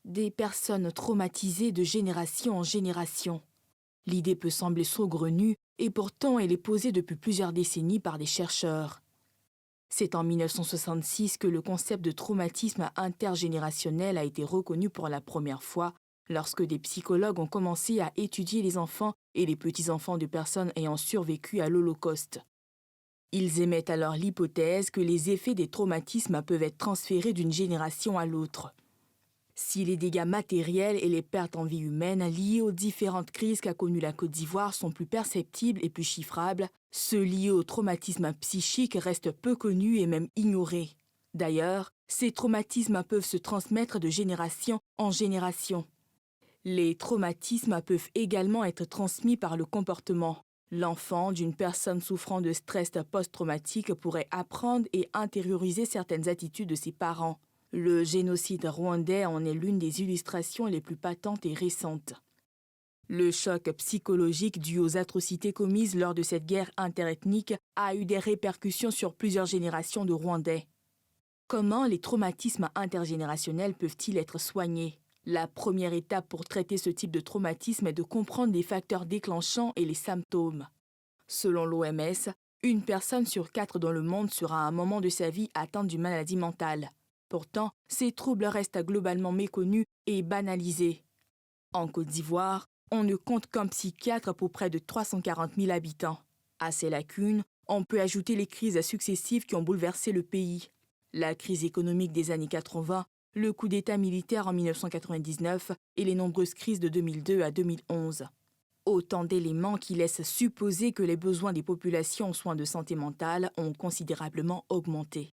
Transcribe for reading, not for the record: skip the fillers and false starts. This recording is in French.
des personnes traumatisées de génération en génération. L'idée peut sembler saugrenue et pourtant elle est posée depuis plusieurs décennies par des chercheurs. C'est en 1966 que le concept de traumatisme intergénérationnel a été reconnu pour la première fois, lorsque des psychologues ont commencé à étudier les enfants et les petits-enfants de personnes ayant survécu à l'Holocauste. Ils émettent alors l'hypothèse que les effets des traumatismes peuvent être transférés d'une génération à l'autre. Si les dégâts matériels et les pertes en vie humaine liées aux différentes crises qu'a connues la Côte d'Ivoire sont plus perceptibles et plus chiffrables, ceux liés au traumatisme psychique restent peu connus et même ignorés. D'ailleurs, ces traumatismes peuvent se transmettre de génération en génération. Les traumatismes peuvent également être transmis par le comportement. L'enfant d'une personne souffrant de stress post-traumatique pourrait apprendre et intérioriser certaines attitudes de ses parents. Le génocide rwandais en est l'une des illustrations les plus patentes et récentes. Le choc psychologique dû aux atrocités commises lors de cette guerre interethnique a eu des répercussions sur plusieurs générations de Rwandais. Comment les traumatismes intergénérationnels peuvent-ils être soignés? La première étape pour traiter ce type de traumatisme est de comprendre les facteurs déclenchants et les symptômes. Selon l'OMS, une personne sur 4 dans le monde sera à un moment de sa vie atteinte d'une maladie mentale. Pourtant, ces troubles restent globalement méconnus et banalisés. En Côte d'Ivoire, on ne compte qu'un psychiatre pour près de 340 000 habitants. À ces lacunes, on peut ajouter les crises successives qui ont bouleversé le pays. La crise économique des années 80, le coup d'État militaire en 1999 et les nombreuses crises de 2002 à 2011. Autant d'éléments qui laissent supposer que les besoins des populations en soins de santé mentale ont considérablement augmenté.